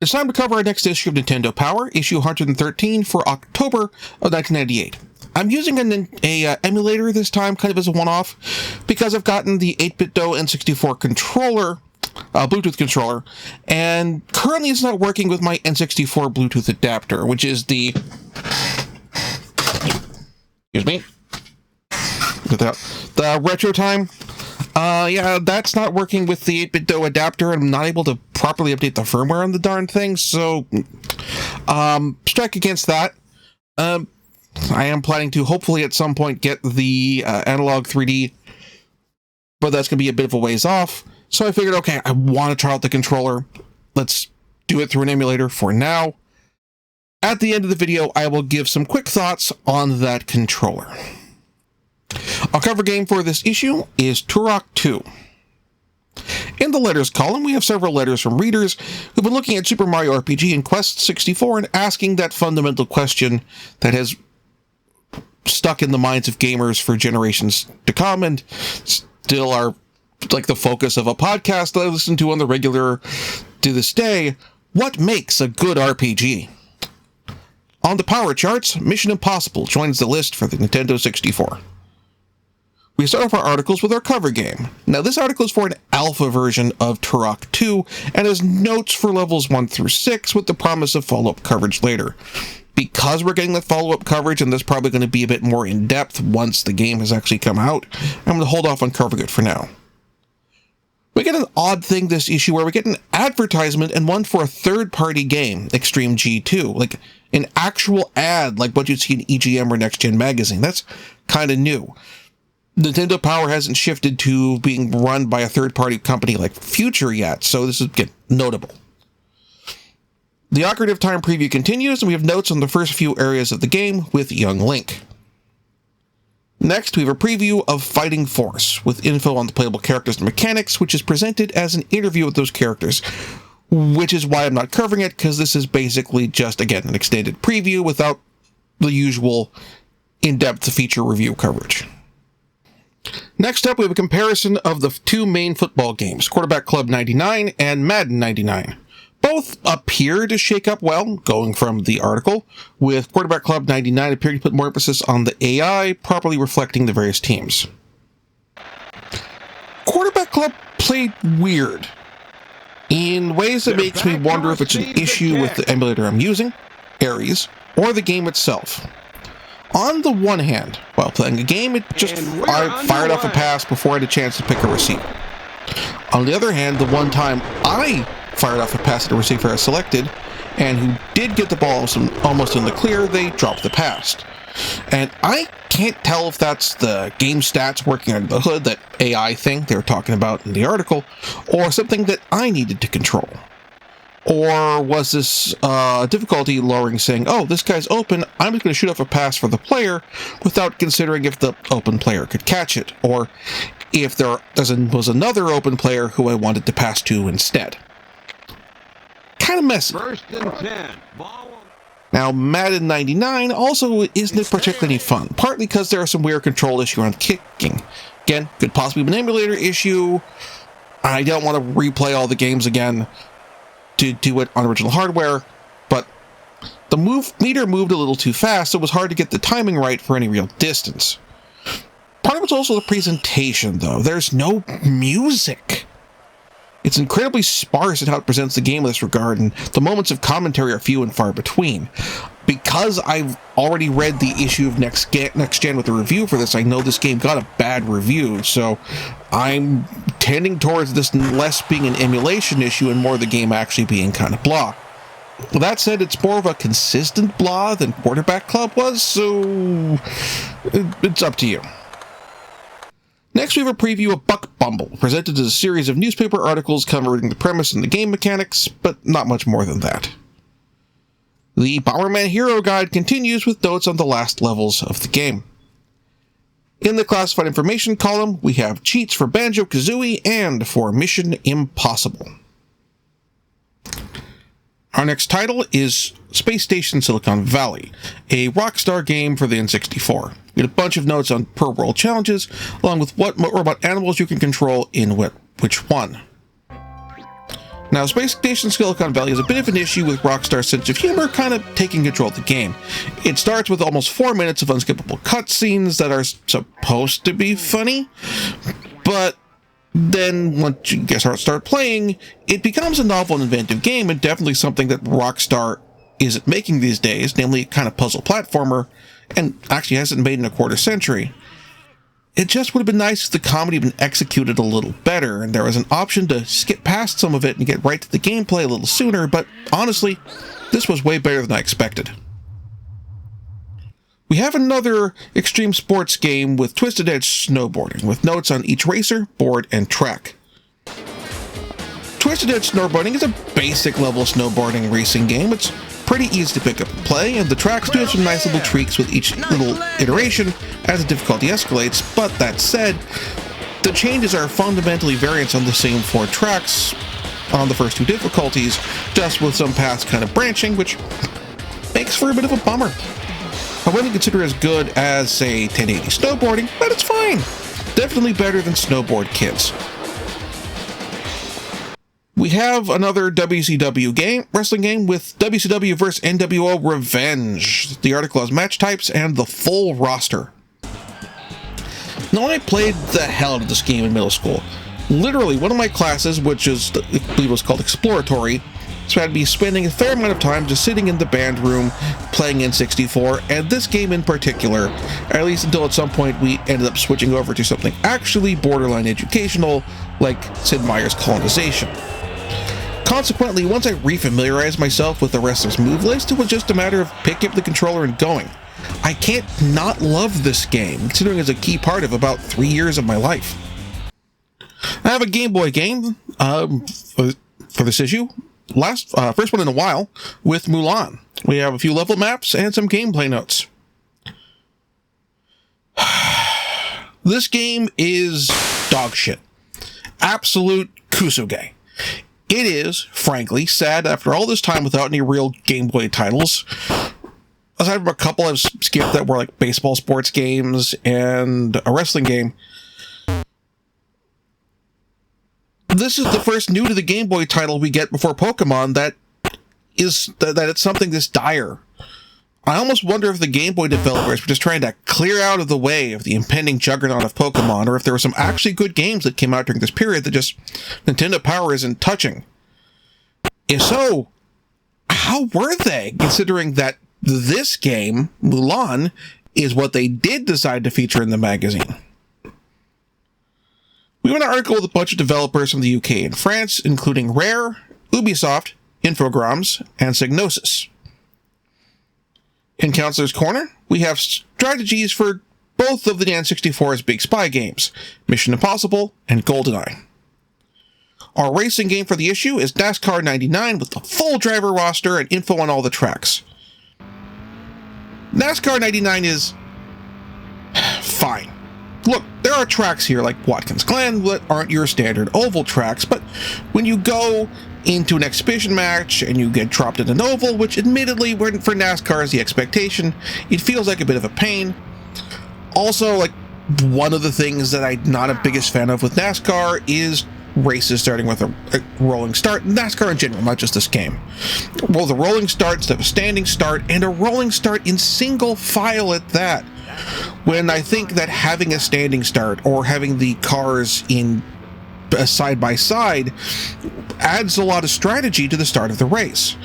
It's time to cover our next issue of Nintendo Power, issue 113 for October of 1998. I'm using an emulator this time, kind of as a one-off, because I've gotten the 8BitDo N64 controller, Bluetooth controller, and currently it's not working with my N64 Bluetooth adapter, which is the... Excuse me. The Retro Time. Yeah, that's not working with the 8BitDo adapter, and I'm not able to properly update the firmware on the darn thing, so strike against that. I am planning to hopefully at some point get the analog 3D, but that's going to be a bit of a ways off. So I figured, okay, I want to try out the controller. Let's do it through an emulator for now. At the end of the video, I will give some quick thoughts on that controller. Our cover game for this issue is Turok 2. In the letters column, we have several letters from readers who've been looking at Super Mario RPG and Quest 64 and asking that fundamental question that has stuck in the minds of gamers for generations to come and still are like the focus of a podcast that I listen to on the regular to this day. What makes a good RPG? On the power charts, Mission Impossible joins the list for the Nintendo 64. We start off our articles with our cover game. Now, this article is for an alpha version of Turok 2 and has notes for levels 1 through 6 with the promise of follow-up coverage later. Because we're getting the follow-up coverage, and that's probably going to be a bit more in-depth once the game has actually come out, I'm going to hold off on covering it for now. We get an odd thing this issue where we get an advertisement and one for a third-party game, Xtreme G-2, like an actual ad like what you'd see in EGM or Next Gen magazine. That's kind of new. Nintendo Power hasn't shifted to being run by a third-party company like Future yet, so this is notable. The Ocarina of Time Preview continues, and we have notes on the first few areas of the game with young Link. Next, we have a preview of Fighting Force, with info on the playable characters and mechanics, which is presented as an interview with those characters, which is why I'm not covering it, because this is basically just, again, an extended preview without the usual in-depth feature review coverage. Next up, we have a comparison of the two main football games, Quarterback Club 99 and Madden 99. Both appear to shake up well, going from the article, with Quarterback Club 99 appearing to put more emphasis on the AI, properly reflecting the various teams. Quarterback Club played weird, in ways that makes me wonder if it's an issue with the emulator I'm using, Ares, or the game itself. On the one hand, while playing a game, I fired off a pass before I had a chance to pick a receiver. On the other hand, the one time I fired off a pass at a receiver I selected, and who did get the ball almost in the clear, they dropped the pass. And I can't tell if that's the game stats working under the hood, that AI thing they were talking about in the article, or something that I needed to control. Or was this difficulty lowering, saying, oh, this guy's open, I'm just going to shoot off a pass for the player without considering if the open player could catch it, or if there was another open player who I wanted to pass to instead. Kind of messy. First and 10. Now, Madden 99 also isn't particularly fun, partly because there are some weird control issues around kicking. Again, could possibly be an emulator issue. I don't want to replay all the games again to do it on original hardware, but the meter moved a little too fast, so it was hard to get the timing right for any real distance. Part of it's also the presentation, though. There's no music. It's incredibly sparse in how it presents the game in this regard, and the moments of commentary are few and far between. Because I've already read the issue of Next Gen with a review for this, I know this game got a bad review, so I'm tending towards this less being an emulation issue and more the game actually being kind of blah. With that said, it's more of a consistent blah than Quarterback Club was, so it's up to you. Next, we have a preview of Bumble, presented as a series of newspaper articles covering the premise and the game mechanics, but not much more than that. The Bomberman Hero guide continues with notes on the last levels of the game. In the classified information column, we have cheats for Banjo-Kazooie and for Mission Impossible. Our next title is Space Station Silicon Valley, a Rockstar game for the N64. We get a bunch of notes on per-world challenges, along with what robot animals you can control in which one. Now, Space Station Silicon Valley is a bit of an issue with Rockstar's sense of humor kind of taking control of the game. It starts with almost 4 minutes of unskippable cutscenes that are supposed to be funny, but then once you start playing, it becomes a novel and inventive game, and definitely something that Rockstar isn't making these days, namely a kind of puzzle platformer, and actually hasn't made in a quarter century. It just would have been nice if the comedy had been executed a little better, and there was an option to skip past some of it and get right to the gameplay a little sooner, but honestly, this was way better than I expected. We have another extreme sports game with Twisted Edge Snowboarding, with notes on each racer, board, and track. Twisted Edge Snowboarding is a basic level snowboarding racing game. It's pretty easy to pick up and play, and the tracks do have some nice little tweaks with each little iteration as the difficulty escalates, but that said, the changes are fundamentally variants on the same 4 tracks on the first 2 difficulties, just with some paths kind of branching, which makes for a bit of a bummer. I wouldn't consider it as good as, say, 1080 snowboarding, but it's fine. Definitely better than Snowboard Kids. We have another WCW wrestling game with WCW vs. NWO Revenge. The article has match types and the full roster. Now, I played the hell out of this game in middle school. Literally, one of my classes, which is, I believe it was called Exploratory, so I'd be spending a fair amount of time just sitting in the band room playing N64, and this game in particular, at least until at some point we ended up switching over to something actually borderline educational, like Sid Meier's Colonization. Consequently, once I refamiliarized myself with the wrestler's move list, it was just a matter of picking up the controller and going. I can't not love this game, considering it's a key part of about 3 years of my life. I have a Game Boy game for this issue. First one in a while, with Mulan. We have a few level maps and some gameplay notes. This game is dog shit. Absolute kusuge. It is, frankly, sad after all this time without any real Game Boy titles. Aside from a couple I've skipped that were like baseball sports games and a wrestling game, this is the first new to the Game Boy title we get before Pokemon that it's something this dire. I almost wonder if the Game Boy developers were just trying to clear out of the way of the impending juggernaut of Pokemon, or if there were some actually good games that came out during this period that just Nintendo Power isn't touching. If so, how were they, considering that this game, Mulan, is what they did decide to feature in the magazine? We have an article with a bunch of developers from the UK and France, including Rare, Ubisoft, Infogrames, and Psygnosis. In Counselor's Corner, we have strategies for both of the N64's big spy games, Mission Impossible and GoldenEye. Our racing game for the issue is NASCAR 99 with the full driver roster and info on all the tracks. NASCAR 99 is fine. Look, there are tracks here like Watkins Glen that aren't your standard oval tracks, but when you go into an exhibition match and you get dropped in an oval, which admittedly for NASCAR is the expectation, it feels like a bit of a pain. Also, like, one of the things that I'm not a biggest fan of with NASCAR is races starting with a rolling start. NASCAR in general, not just this game. Well, the rolling start instead of a standing start, and a rolling start in single file at that. When I think that having a standing start or having the cars in side by side adds a lot of strategy to the start of the race.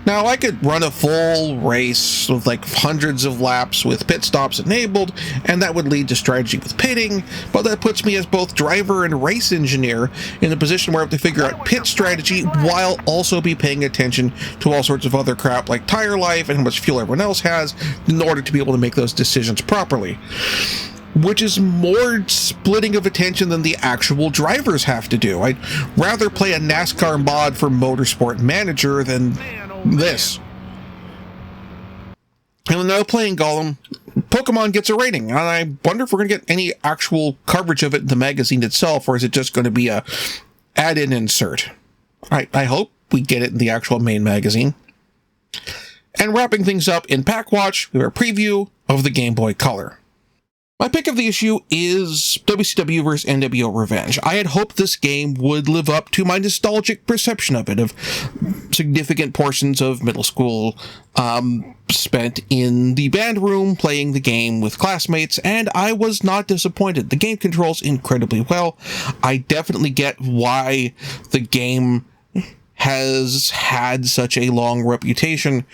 Now, I could run a full race with like hundreds of laps with pit stops enabled, and that would lead to strategy with pitting, but that puts me as both driver and race engineer in a position where I have to figure out pit strategy while also be paying attention to all sorts of other crap like tire life and how much fuel everyone else has in order to be able to make those decisions properly. Which is more splitting of attention than the actual drivers have to do. I'd rather play a NASCAR mod for Motorsport Manager than this. And now playing Gollum, Pokemon gets a rating, and I wonder if we're going to get any actual coverage of it in the magazine itself, or is it just going to be a add-in insert? I hope we get it in the actual main magazine. And wrapping things up in Pak Watch, we have a preview of the Game Boy Color. My pick of the issue is WCW vs. NWO Revenge. I had hoped this game would live up to my nostalgic perception of it, of significant portions of middle school spent in the band room playing the game with classmates, and I was not disappointed. The game controls incredibly well. I definitely get why the game has had such a long reputation.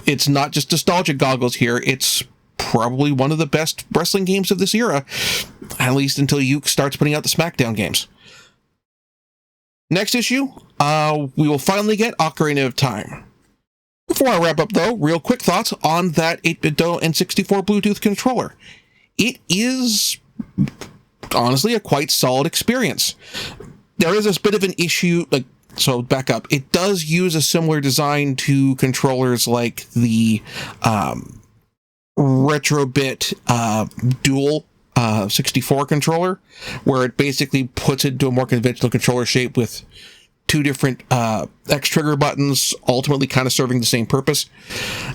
It's not just nostalgia goggles here, it's probably one of the best wrestling games of this era, at least until Yuke starts putting out the SmackDown games. Next issue, we will finally get Ocarina of Time. Before I wrap up though, real quick thoughts on that 8BitDo N64 Bluetooth controller. It is honestly a quite solid experience. There is a bit of an issue, so back up. It does use a similar design to controllers like the Retrobit Dual 64 controller, where it basically puts it into a more conventional controller shape with two different X trigger buttons, ultimately kind of serving the same purpose.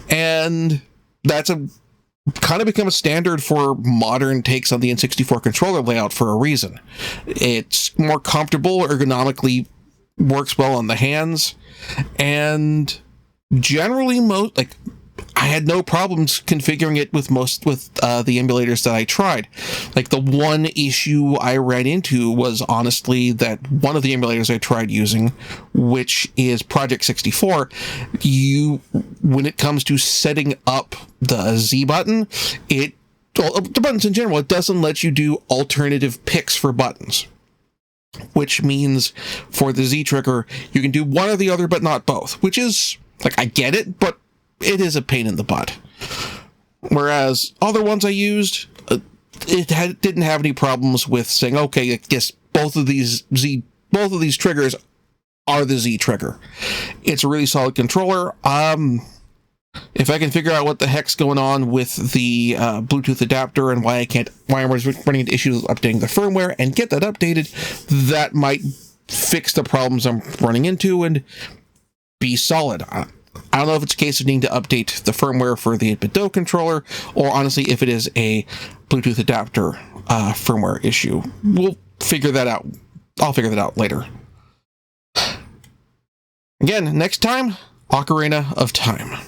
And that's kind of become a standard for modern takes on the N64 controller layout for a reason. It's more comfortable, ergonomically works well on the hands, and generally I had no problems configuring it with the emulators that I tried. The one issue I ran into was honestly that one of the emulators I tried using, which is Project 64, when it comes to setting up the Z button, the buttons in general, it doesn't let you do alternative picks for buttons. Which means for the Z trigger, you can do one or the other, but not both, which is, I get it, but it is a pain in the butt. Whereas other ones I used, didn't have any problems with saying, okay, I guess both of these triggers are the Z trigger. It's a really solid controller. If I can figure out what the heck's going on with the Bluetooth adapter and why I'm running into issues with updating the firmware and get that updated, that might fix the problems I'm running into and be solid. I don't know if it's a case of needing to update the firmware for the 8BitDo controller, or honestly, if it is a Bluetooth adapter firmware issue. We'll figure that out. I'll figure that out later. Again, next time, Ocarina of Time.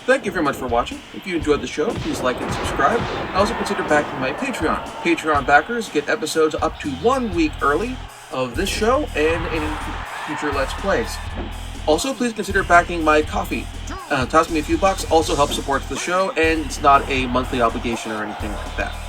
Thank you very much for watching. If you enjoyed the show, please like and subscribe. Also consider backing my Patreon. Patreon backers get episodes up to 1 week early of this show and any future Let's Plays. Also, please consider backing my Ko-fi. Toss me a few bucks, also helps support the show, and it's not a monthly obligation or anything like that.